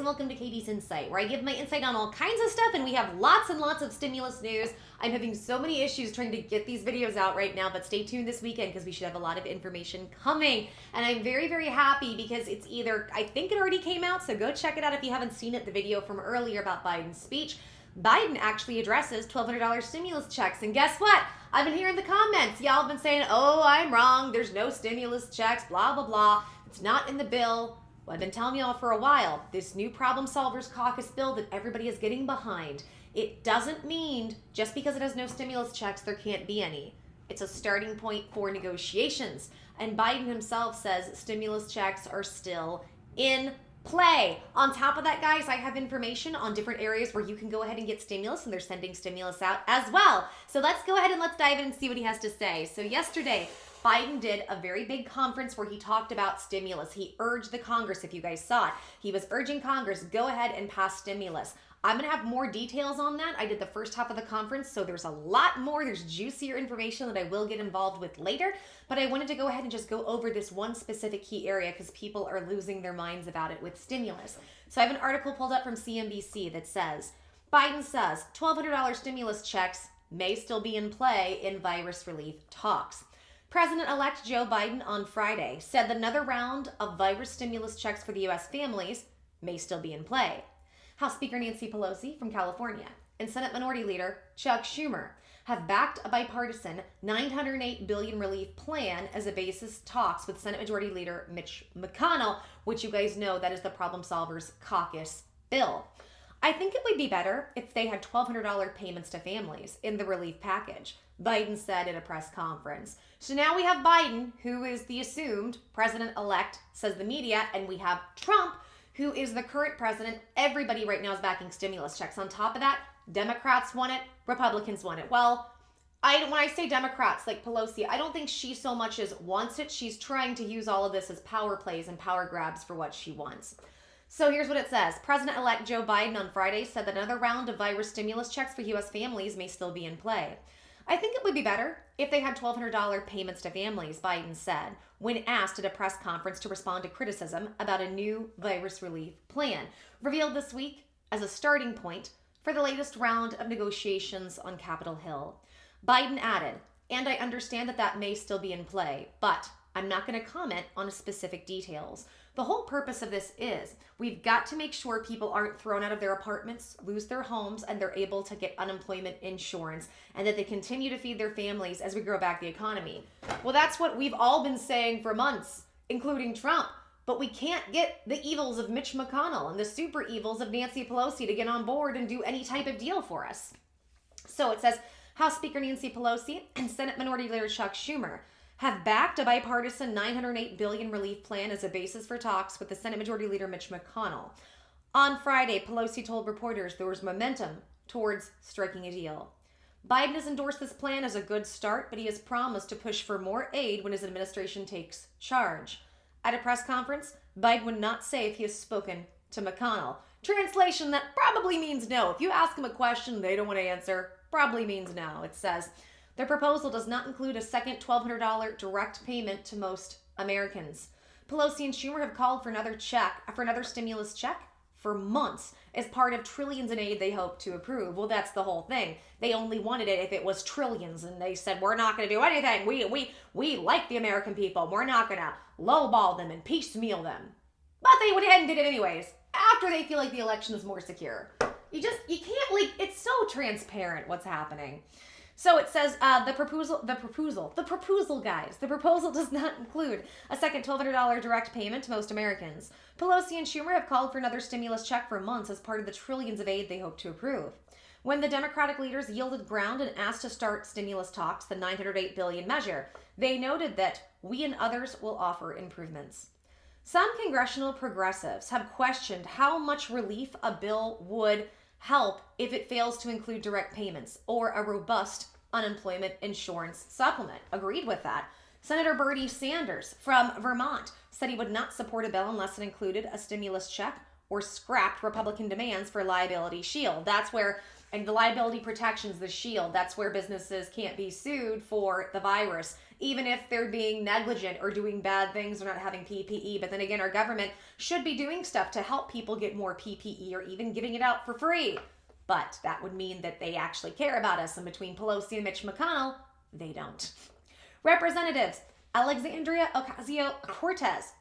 and welcome to Katie's Insight, where I give my insight on all kinds of stuff, and we have lots and lots of stimulus news. I'm having so many issues trying to get these videos out right now, but stay tuned this weekend because we should have a lot of information coming. And I'm very, very happy because it's either, I think it already came out, so go check it out if you haven't seen it, the video from earlier about Biden's speech. Biden actually addresses $1,200 stimulus checks, and guess what? I've been hearing the comments. Y'all have been saying, oh, I'm wrong, there's no stimulus checks, blah, blah, blah. It's not in the bill. Well, I've been telling y'all for a while, this new Problem Solvers Caucus bill that everybody is getting behind, it doesn't mean just because it has no stimulus checks, there can't be any. It's a starting point for negotiations. And Biden himself says stimulus checks are still in play. On top of that, guys, I have information on different areas where you can go ahead and get stimulus, and they're sending stimulus out as well. So let's go ahead and let's dive in and see what he has to say. So yesterday, Biden did a very big conference where he talked about stimulus. He urged the Congress, if you guys saw it, he was urging Congress, go ahead and pass stimulus. I'm going to have more details on that. I did the first half of the conference, so there's a lot more. There's juicier information that I will get involved with later, but I wanted to go ahead and just go over this one specific key area because people are losing their minds about it with stimulus. So I have an article pulled up from CNBC that says, Biden says $1,200 stimulus checks may still be in play in virus relief talks. President-elect Joe Biden on Friday said that another round of virus stimulus checks for the U.S. families may still be in play. House Speaker Nancy Pelosi from California and Senate Minority Leader Chuck Schumer have backed a bipartisan $908 billion relief plan as a basis talks with Senate Majority Leader Mitch McConnell, which you guys know that is the Problem Solvers Caucus bill. I think it would be better if they had $1,200 payments to families in the relief package, Biden said at a press conference. So now we have Biden, who is the assumed president-elect, says the media, and we have Trump, who is the current president. Everybody right now is backing stimulus checks. On top of that, Democrats want it, Republicans want it. Well, when I say Democrats, like Pelosi, I don't think she so much as wants it. She's trying to use all of this as power plays and power grabs for what she wants. So here's what it says. President-elect Joe Biden on Friday said that another round of virus stimulus checks for U.S. families may still be in play. I think it would be better if they had $1,200 payments to families, Biden said, when asked at a press conference to respond to criticism about a new virus relief plan, revealed this week as a starting point for the latest round of negotiations on Capitol Hill. Biden added, and I understand that may still be in play, but I'm not going to comment on specific details. The whole purpose of this is we've got to make sure people aren't thrown out of their apartments, lose their homes, and they're able to get unemployment insurance, and that they continue to feed their families as we grow back the economy. Well, that's what we've all been saying for months, including Trump. But we can't get the evils of Mitch McConnell and the super evils of Nancy Pelosi to get on board and do any type of deal for us. So it says, House Speaker Nancy Pelosi and Senate Minority Leader Chuck Schumer have backed a bipartisan $908 billion relief plan as a basis for talks with the Senate Majority Leader Mitch McConnell. On Friday, Pelosi told reporters there was momentum towards striking a deal. Biden has endorsed this plan as a good start, but he has promised to push for more aid when his administration takes charge. At a press conference, Biden would not say if he has spoken to McConnell. Translation, that probably means no. If you ask him a question they don't want to answer, probably means no. It says, the proposal does not include a second $1,200 direct payment to most Americans. Pelosi and Schumer have called for another stimulus check for months as part of trillions in aid they hope to approve. Well, that's the whole thing. They only wanted it if it was trillions, and they said, we're not going to do anything. We like the American people. We're not going to lowball them and piecemeal them. But they went ahead and did it anyways, after they feel like the election is more secure. You can't, it's so transparent what's happening. So it says the proposal, guys. The proposal does not include a second $1,200 direct payment to most Americans. Pelosi and Schumer have called for another stimulus check for months as part of the trillions of aid they hope to approve. When the Democratic leaders yielded ground and asked to start stimulus talks, the $908 billion measure, they noted that we and others will offer improvements. Some congressional progressives have questioned how much relief a bill would help if it fails to include direct payments or a robust unemployment insurance supplement. Agreed with that. Senator Bernie Sanders from Vermont said he would not support a bill unless it included a stimulus check or scrapped Republican demands for liability shield. That's where, and the liability protections, the shield, that's where businesses can't be sued for the virus even if they're being negligent or doing bad things or not having PPE. But then again, our government should be doing stuff to help people get more PPE or even giving it out for free. But that would mean that they actually care about us. And between Pelosi and Mitch McConnell, they don't. Representatives Alexandria Ocasio-Cortez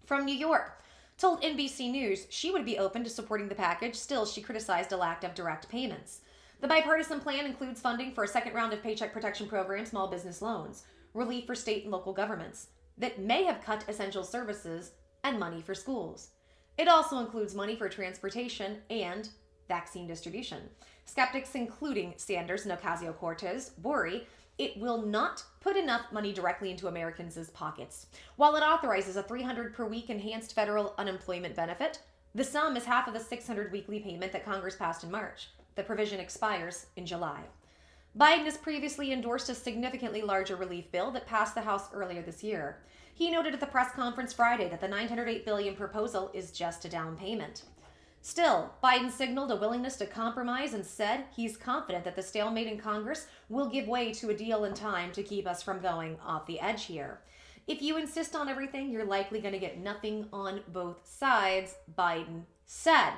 from New York told NBC News she would be open to supporting the package. Still, she criticized a lack of direct payments. The bipartisan plan includes funding for a second round of Paycheck Protection Program small business loans, relief for state and local governments that may have cut essential services, and money for schools. It also includes money for transportation and vaccine distribution. Skeptics, including Sanders and Ocasio-Cortez, worry it will not put enough money directly into Americans' pockets. While it authorizes a $300 per week enhanced federal unemployment benefit, the sum is half of the $600 weekly payment that Congress passed in March. The provision expires in July. Biden has previously endorsed a significantly larger relief bill that passed the House earlier this year. He noted at the press conference Friday that the $908 billion proposal is just a down payment. Still, Biden signaled a willingness to compromise and said he's confident that the stalemate in Congress will give way to a deal in time to keep us from going off the edge here. If you insist on everything, you're likely going to get nothing on both sides, Biden said.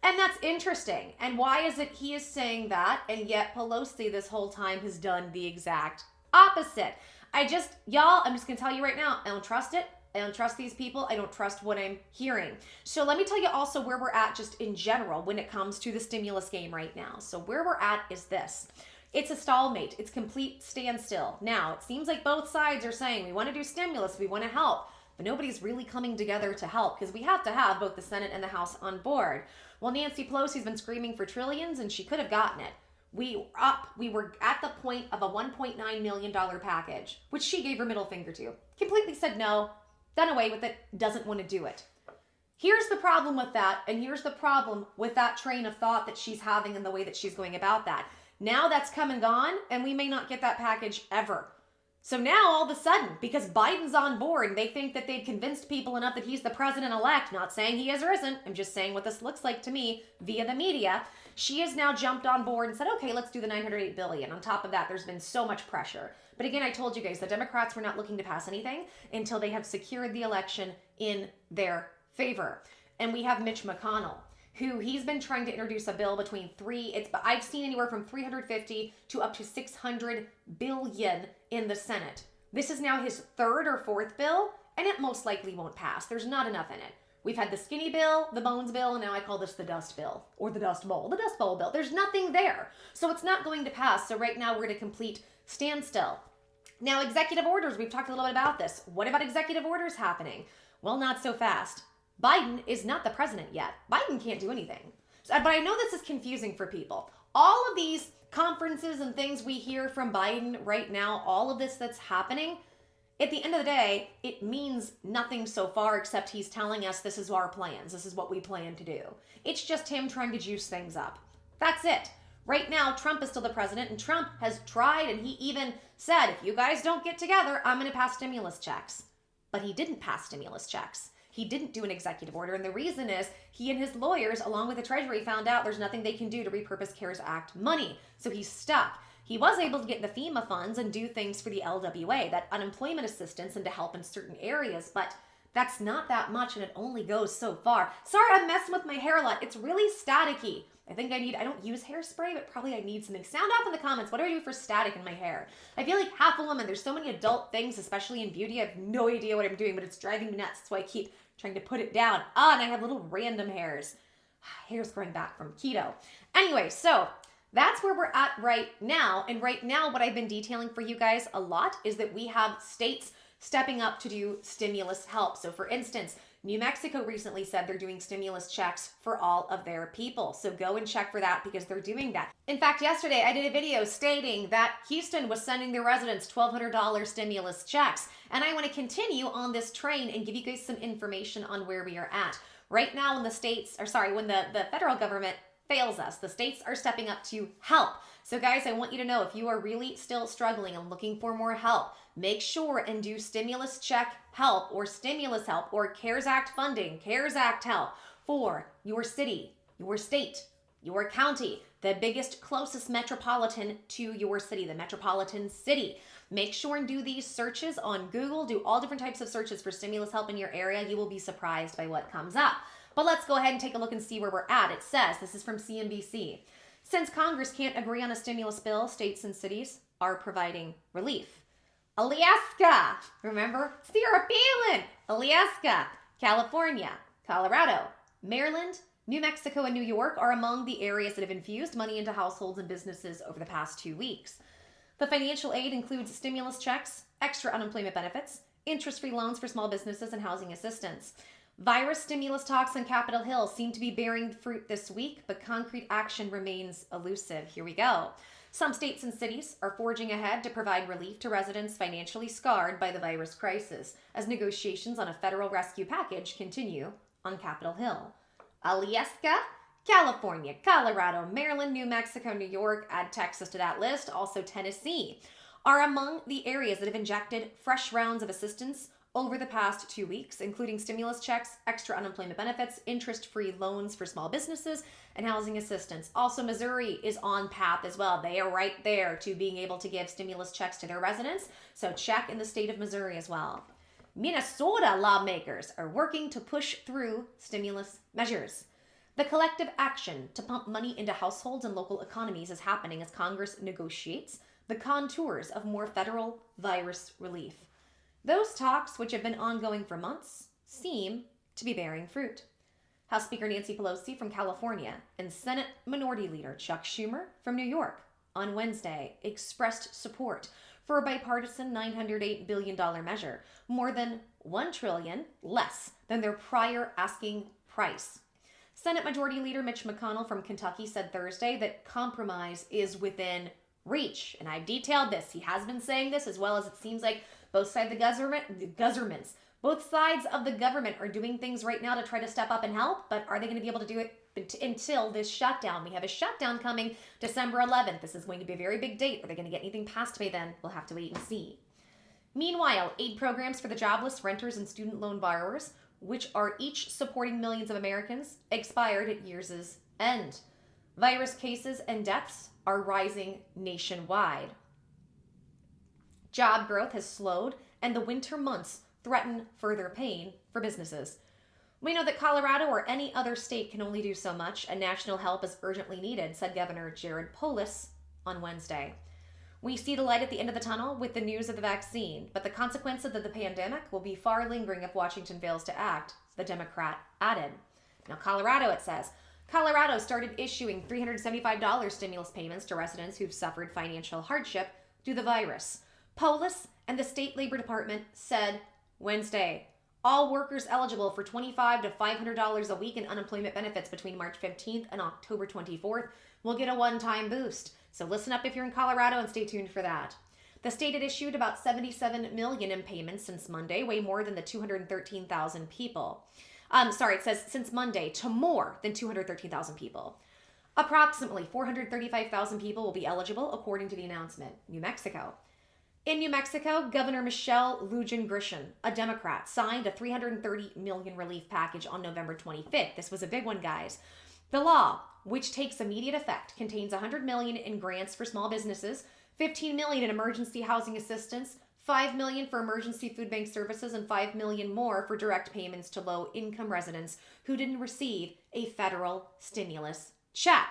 And that's interesting. And why is it he is saying that, and yet Pelosi this whole time has done the exact opposite? I'm just going to tell you right now, I don't trust it. I don't trust these people. I don't trust what I'm hearing. So let me tell you also where we're at just in general when it comes to the stimulus game right now. So where we're at is this. It's a stalemate. It's complete standstill. Now, it seems like both sides are saying we want to do stimulus, we want to help, but nobody's really coming together to help because we have to have both the Senate and the House on board. Well, Nancy Pelosi's been screaming for trillions and she could have gotten it. We were at the point of a $1.9 million package, which she gave her middle finger to. Completely said no. Done away with it, doesn't want to do it. Here's the problem with that, and here's the problem with that train of thought that she's having and the way that she's going about that. Now that's come and gone, and we may not get that package ever. So now all of a sudden, because Biden's on board, and they think that they've convinced people enough that he's the president-elect, not saying he is or isn't, I'm just saying what this looks like to me via the media, she has now jumped on board and said, okay, let's do the $908 billion. On top of that, there's been so much pressure. But again, I told you guys, the Democrats were not looking to pass anything until they have secured the election in their favor. And we have Mitch McConnell, who he's been trying to introduce a bill between I've seen anywhere from 350 to up to 600 billion in the Senate. This is now his third or fourth bill, and it most likely won't pass. There's not enough in it. We've had the skinny bill, the bones bill, and now I call this the dust bill, or the dust bowl bill. There's nothing there. So it's not going to pass. So right now we're at a complete standstill. Now, executive orders, we've talked a little bit about this. What about executive orders happening? Well, not so fast. Biden is not the president yet. Biden can't do anything. But I know this is confusing for people. All of these conferences and things we hear from Biden right now, all of this that's happening, at the end of the day, it means nothing so far except he's telling us this is our plans. This is what we plan to do. It's just him trying to juice things up. That's it. Right now, Trump is still the president, and Trump has tried, and he even said, if you guys don't get together, I'm going to pass stimulus checks. But he didn't pass stimulus checks. He didn't do an executive order, and the reason is he and his lawyers, along with the Treasury, found out there's nothing they can do to repurpose CARES Act money. So he's stuck. He was able to get the FEMA funds and do things for the LWA, that unemployment assistance, and to help in certain areas, but that's not that much, and it only goes so far. Sorry, I'm messing with my hair a lot. It's really staticky. I don't use hairspray, but probably I need something. Sound off in the comments. What do I do for static in my hair? I feel like half a woman. There's so many adult things, especially in beauty. I have no idea what I'm doing, but it's driving me nuts. That's why I keep trying to put it down. And I have little random hairs. Hair's growing back from keto. Anyway, so that's where we're at right now. And right now, what I've been detailing for you guys a lot is that we have states stepping up to do stimulus help. So for instance, New Mexico recently said they're doing stimulus checks for all of their people. So go and check for that because they're doing that. In fact, yesterday I did a video stating that Houston was sending their residents $1,200 stimulus checks. And I want to continue on this train and give you guys some information on where we are at. Right now when the federal government fails us, the states are stepping up to help. So guys, I want you to know if you are really still struggling and looking for more help, make sure and do stimulus check help or stimulus help or CARES Act funding, CARES Act help for your city, your state, your county, the biggest, closest metropolitan to your city, the metropolitan city. Make sure and do these searches on Google. Do all different types of searches for stimulus help in your area. You will be surprised by what comes up. But let's go ahead and take a look and see where we're at. It says, this is from CNBC, since Congress can't agree on a stimulus bill, states and cities are providing relief. Alaska, remember? Sarah Palin. Alaska, California, Colorado, Maryland, New Mexico, and New York are among the areas that have infused money into households and businesses over the past 2 weeks. The financial aid includes stimulus checks, extra unemployment benefits, interest-free loans for small businesses, and housing assistance. Virus stimulus talks on Capitol Hill seem to be bearing fruit this week, but concrete action remains elusive. Here we go. Some states and cities are forging ahead to provide relief to residents financially scarred by the virus crisis, as negotiations on a federal rescue package continue on Capitol Hill. Alaska, California, Colorado, Maryland, New Mexico, New York, add Texas to that list, also Tennessee, are among the areas that have injected fresh rounds of assistance over the past 2 weeks, including stimulus checks, extra unemployment benefits, interest-free loans for small businesses, and housing assistance. Also, Missouri is on path as well. They are right there to being able to give stimulus checks to their residents, so check in the state of Missouri as well. Minnesota lawmakers are working to push through stimulus measures. The collective action to pump money into households and local economies is happening as Congress negotiates the contours of more federal virus relief. Those talks, which have been ongoing for months, seem to be bearing fruit. House Speaker Nancy Pelosi from California and Senate Minority Leader Chuck Schumer from New York on Wednesday expressed support for a bipartisan $908 billion measure, more than $1 trillion less than their prior asking price. Senate Majority Leader Mitch McConnell from Kentucky said Thursday that compromise is within reach. And I've detailed this. He has been saying this, as well as it seems like both sides of the government are doing things right now to try to step up and help, but are they going to be able to do it until this shutdown? We have a shutdown coming December 11th. This is going to be a very big date. Are they going to get anything passed by then? We'll have to wait and see. Meanwhile, aid programs for the jobless, renters, and student loan borrowers, which are each supporting millions of Americans, expired at year's end. Virus cases and deaths are rising nationwide. Job growth has slowed, and the winter months threaten further pain for businesses. We know that Colorado or any other state can only do so much, and national help is urgently needed, said Governor Jared Polis on Wednesday. We see the light at the end of the tunnel with the news of the vaccine, but the consequences of the pandemic will be far lingering if Washington fails to act, the Democrat added. Now, Colorado, it says. Colorado started issuing $375 stimulus payments to residents who've suffered financial hardship due to the virus. Polis and the state labor department said Wednesday, all workers eligible for $25 to $500 a week in unemployment benefits between March 15th and October 24th will get a one-time boost. So listen up if you're in Colorado and stay tuned for that. The state had issued about $77 million in payments since Monday, way more than the 213,000 people. It says since Monday to more than 213,000 people. Approximately 435,000 people will be eligible, according to the announcement. New Mexico. In New Mexico, Governor Michelle Lujan Grisham, a Democrat, signed a $330 million relief package on November 25th. This was a big one, guys. The law, which takes immediate effect, contains $100 million in grants for small businesses, $15 million in emergency housing assistance, $5 million for emergency food bank services, and $5 million more for direct payments to low-income residents who didn't receive a federal stimulus check.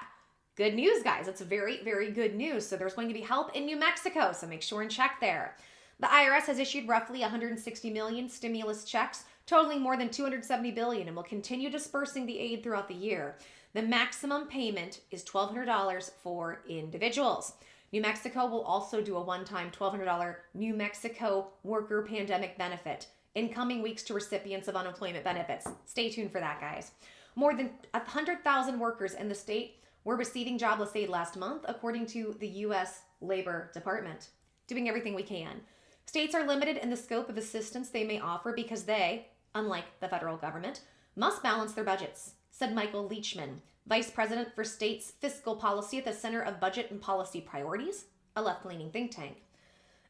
Good news, guys. It's very, very good news. So there's going to be help in New Mexico, so make sure and check there. The IRS has issued roughly 160 million stimulus checks, totaling more than 270 billion, and will continue dispersing the aid throughout the year. The maximum payment is $1,200 for individuals. New Mexico will also do a one-time $1,200 New Mexico worker pandemic benefit in coming weeks to recipients of unemployment benefits. Stay tuned for that, guys. More than 100,000 workers in the state were receiving jobless aid last month, according to the U.S. Labor Department. Doing everything we can. States are limited in the scope of assistance they may offer because they, unlike the federal government, must balance their budgets, said Michael Leachman, Vice President for States Fiscal Policy at the Center of Budget and Policy Priorities, a left-leaning think tank.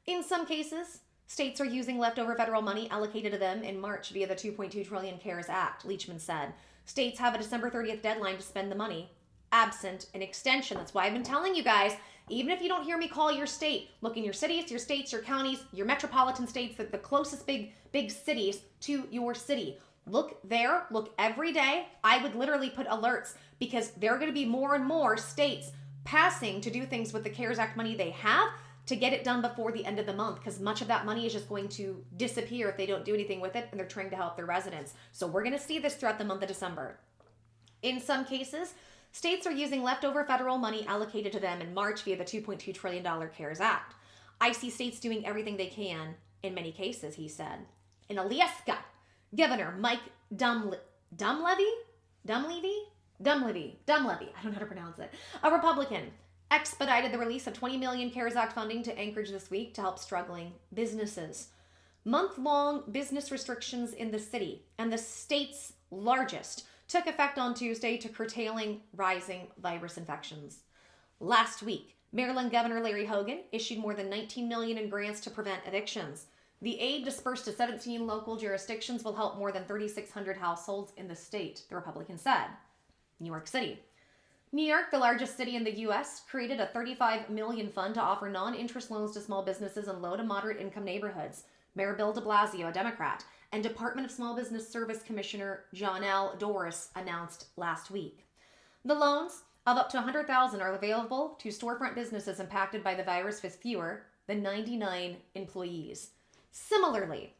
In some cases, states are using leftover federal money allocated to them in March via the $2.2 trillion CARES Act, Leachman said. States have a December 30th deadline to spend the money. absent an extension. That's why I've been telling you guys, even if you don't hear me call your state, look in your cities, your states, your counties, your metropolitan states, the closest big cities to your city. Look there, look every day. I would literally put alerts because there are going to be more and more states passing to do things with the CARES Act money they have to get it done before the end of the month, because much of that money is just going to disappear if they don't do anything with it, and they're trying to help their residents. So we're going to see this throughout the month of December. In some cases, states are using leftover federal money allocated to them in March via the $2.2 trillion CARES Act. I see states doing everything they can in many cases, he said. In Alaska, Governor Mike Dunleavy, I don't know how to pronounce it, a Republican, expedited the release of $20 million CARES Act funding to Anchorage this week to help struggling businesses. Month-long business restrictions in the city, and the state's largest, took effect on Tuesday to curtailing rising virus infections. Last week, Maryland Governor Larry Hogan issued more than $19 million in grants to prevent evictions. The aid dispersed to 17 local jurisdictions will help more than 3,600 households in the state, the Republican said. New York City. New York, the largest city in the U.S., created a $35 million fund to offer non-interest loans to small businesses in low to moderate income neighborhoods. Mayor Bill de Blasio, a Democrat, and Department of Small Business Service Commissioner John L. Doris announced last week. The loans of up to $100,000 are available to storefront businesses impacted by the virus with fewer than 99 employees. Similarly,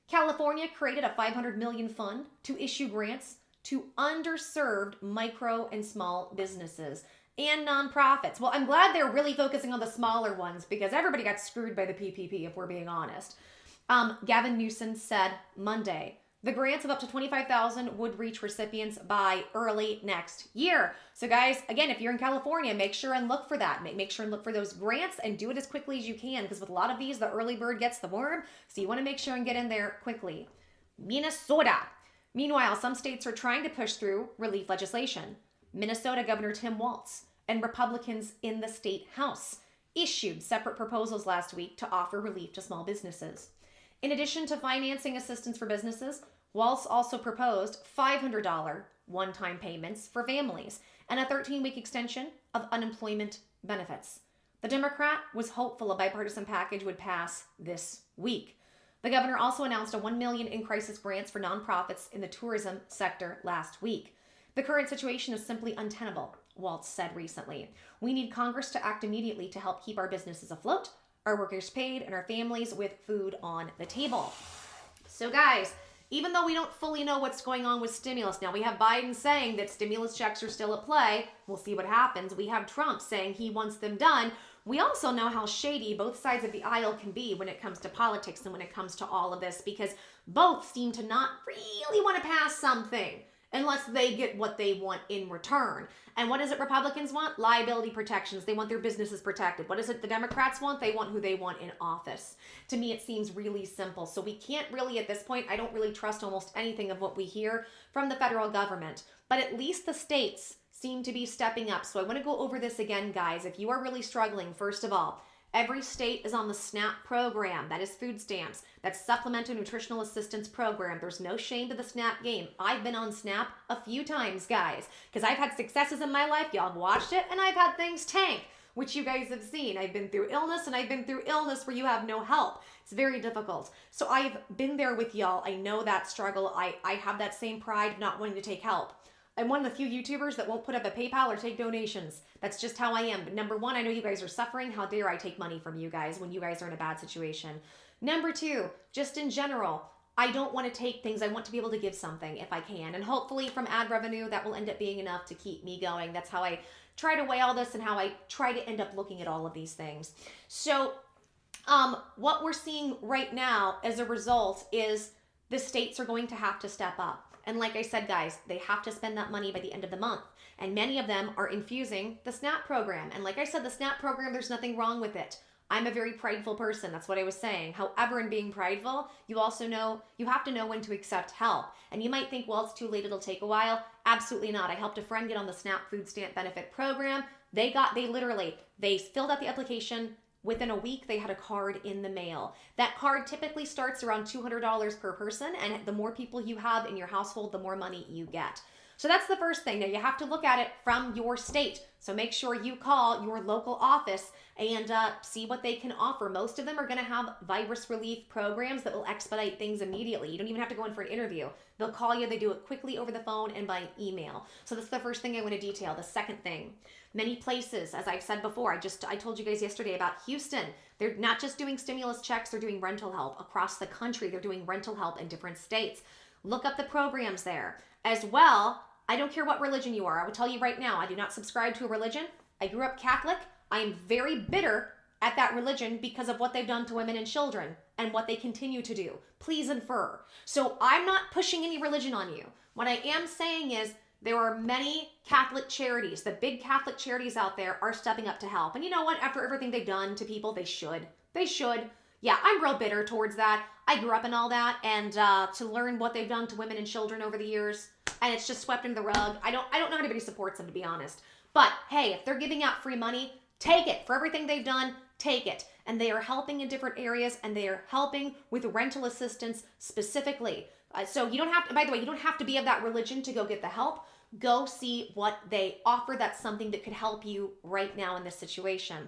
California created a $500 million fund to issue grants to underserved micro and small businesses and nonprofits. Well, I'm glad they're really focusing on the smaller ones because everybody got screwed by the PPP, if we're being honest. Gavin Newsom said Monday, the grants of up to $25,000 would reach recipients by early next year. So guys, again, if you're in California, make sure and look for that. Make sure and look for those grants and do it as quickly as you can, because with a lot of these, the early bird gets the worm. So you want to make sure and get in there quickly. Minnesota. Meanwhile, some states are trying to push through relief legislation. Minnesota Governor Tim Walz and Republicans in the state house issued separate proposals last week to offer relief to small businesses. In addition to financing assistance for businesses, Walz also proposed $500 one-time payments for families and a 13-week extension of unemployment benefits. The Democrat was hopeful a bipartisan package would pass this week. The governor also announced a $1 million in crisis grants for nonprofits in the tourism sector last week. The current situation is simply untenable, Walz said recently. We need Congress to act immediately to help keep our businesses afloat, our workers paid, and our families with food on the table. So guys, even though we don't fully know what's going on with stimulus, now we have Biden saying that stimulus checks are still at play. We'll see what happens. We have Trump saying he wants them done. We also know how shady both sides of the aisle can be when it comes to politics and when it comes to all of this, because both seem to not really want to pass something unless they get what they want in return. And what is it Republicans want? Liability protections. They want their businesses protected. What is it the Democrats want? They want who they want in office. To me, it seems really simple. So we can't really, at this point, I don't really trust almost anything of what we hear from the federal government. But at least the states seem to be stepping up. So I want to go over this again, guys. If you are really struggling, first of all, every state is on the SNAP program. That is food stamps. That's Supplemental Nutritional Assistance Program. There's no shame to the SNAP game. I've been on SNAP a few times, guys, because I've had successes in my life. Y'all have watched it, and I've had things tank, which you guys have seen. I've been through illness, and I've been through illness where you have no help. It's very difficult. So I've been there with y'all. I know that struggle. I have that same pride of not wanting to take help. I'm one of the few YouTubers that won't put up a PayPal or take donations. That's just how I am. But number one, I know you guys are suffering. How dare I take money from you guys when you guys are in a bad situation? Number two, just in general, I don't want to take things. I want to be able to give something if I can. And hopefully from ad revenue, that will end up being enough to keep me going. That's how I try to weigh all this and how I try to end up looking at all of these things. So what we're seeing right now as a result is the states are going to have to step up. And like I said, guys, they have to spend that money by the end of the month. And many of them are infusing the SNAP program. And like I said, the SNAP program, there's nothing wrong with it. I'm a very prideful person. That's what I was saying. However, in being prideful, you also know, you have to know when to accept help. And you might think, well, it's too late, it'll take a while. Absolutely not. I helped a friend get on the SNAP food stamp benefit program. They filled out the application. Within a week, they had a card in the mail. That card typically starts around $200 per person, and the more people you have in your household, the more money you get. So that's the first thing. Now you have to look at it from your state. So make sure you call your local office and see what they can offer. Most of them are going to have virus relief programs that will expedite things immediately. You don't even have to go in for an interview. They'll call you. They do it quickly over the phone and by email. So that's the first thing I want to detail. The second thing, many places, as I've said before, I told you guys yesterday about Houston. They're not just doing stimulus checks, they're doing rental help across the country. They're doing rental help in different states. Look up the programs there. As well, I don't care what religion you are. I will tell you right now, I do not subscribe to a religion. I grew up Catholic. I am very bitter at that religion because of what they've done to women and children and what they continue to do. Please infer. So I'm not pushing any religion on you. What I am saying is there are many Catholic charities. The big Catholic charities out there are stepping up to help. And you know what? After everything they've done to people, they should. They should. Yeah, I'm real bitter towards that. I grew up in all that, and to learn what they've done to women and children over the years, and it's just swept under the rug. I don't know anybody supports them, to be honest. But hey, if they're giving out free money, take it. For everything they've done, take it. And they are helping in different areas, and they are helping with rental assistance specifically. So you don't have to, by the way, you don't have to be of that religion to go get the help. Go see what they offer. That's something that could help you right now in this situation.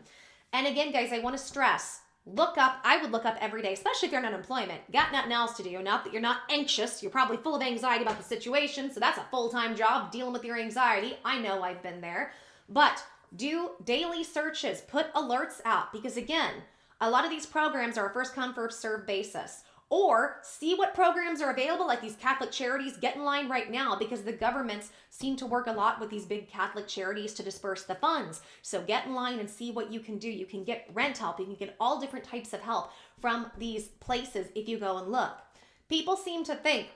And again, guys, I want to stress, I would look up every day, especially if you're in unemployment. Got nothing else to do. Not that you're not anxious. You're probably full of anxiety about the situation. So that's a full-time job, dealing with your anxiety. I know I've been there. But do daily searches. Put alerts out. Because again, a lot of these programs are a first come, first served basis. Or see what programs are available, like these Catholic charities. Get in line right now because the governments seem to work a lot with these big Catholic charities to disperse the funds. So get in line and see what you can do. You can get rent help. You can get all different types of help from these places if you go and look. People seem to think,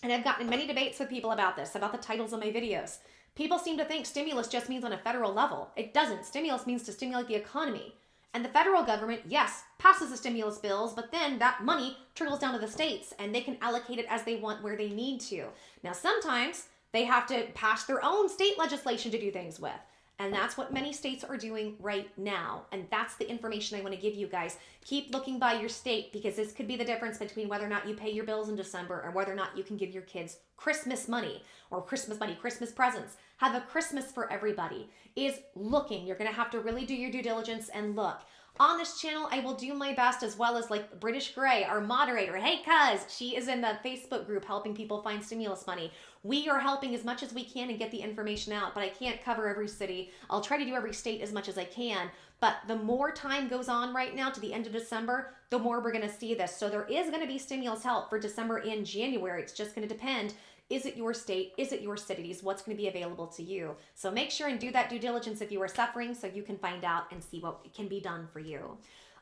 and I've gotten in many debates with people about this, about the titles of my videos. People seem to think stimulus just means on a federal level. It doesn't. Stimulus means to stimulate the economy. And the federal government, yes, passes the stimulus bills, but then that money trickles down to the states and they can allocate it as they want where they need to. Now, sometimes they have to pass their own state legislation to do things with. And that's what many states are doing right now. And that's the information I want to give you guys. Keep looking by your state because this could be the difference between whether or not you pay your bills in December or whether or not you can give your kids Christmas money, Christmas presents. Have a Christmas for everybody. Is looking. You're going to have to really do your due diligence and look. On this channel, I will do my best, as well as like British Gray, our moderator. Hey, cuz, she is in the Facebook group helping people find stimulus money. We are helping as much as we can and get the information out, but I can't cover every city. I'll try to do every state as much as I can, but the more time goes on right now to the end of December, the more we're going to see this. So there is going to be stimulus help for December and January. It's just going to depend. Is it your state? Is it your cities? What's going to be available to you? So make sure and do that due diligence if you are suffering so you can find out and see what can be done for you.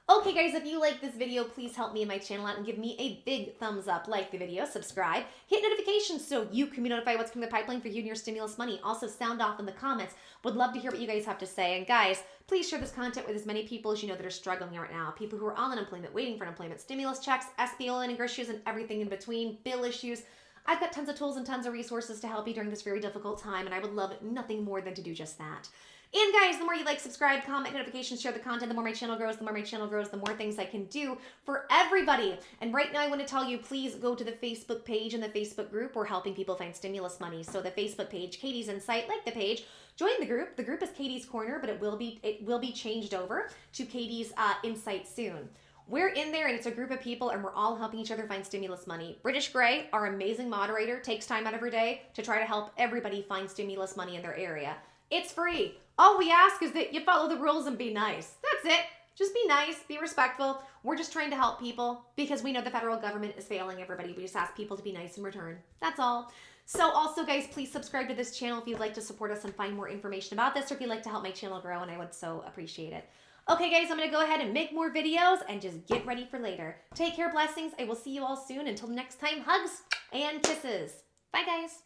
Okay, guys, if you like this video, please help me and my channel out and give me a big thumbs up. Like the video, subscribe, hit notifications so you can be notified what's coming in the pipeline for you and your stimulus money. Also, sound off in the comments. Would love to hear what you guys have to say. And guys, please share this content with as many people as you know that are struggling right now. People who are on unemployment, waiting for unemployment, stimulus checks, SBO lending issues, and everything in between, bill issues. I've got tons of tools and tons of resources to help you during this very difficult time, and I would love nothing more than to do just that. And guys, the more you like, subscribe, comment, notifications, share the content, the more my channel grows, the more things I can do for everybody. And right now I want to tell you, please go to the Facebook page and the Facebook group. We're helping people find stimulus money. So the Facebook page, Katie's Insight, like the page, join the group. The group is Katie's Corner, but it will be changed over to Katie's Insight soon. We're in there and it's a group of people and we're all helping each other find stimulus money. British Gray, our amazing moderator, takes time out of her day to try to help everybody find stimulus money in their area. It's free. All we ask is that you follow the rules and be nice. That's it. Just be nice, be respectful. We're just trying to help people because we know the federal government is failing everybody. We just ask people to be nice in return. That's all. So also, guys, please subscribe to this channel if you'd like to support us and find more information about this or if you'd like to help my channel grow, and I would so appreciate it. Okay, guys, I'm going to go ahead and make more videos and just get ready for later. Take care, blessings. I will see you all soon. Until next time, hugs and kisses. Bye, guys.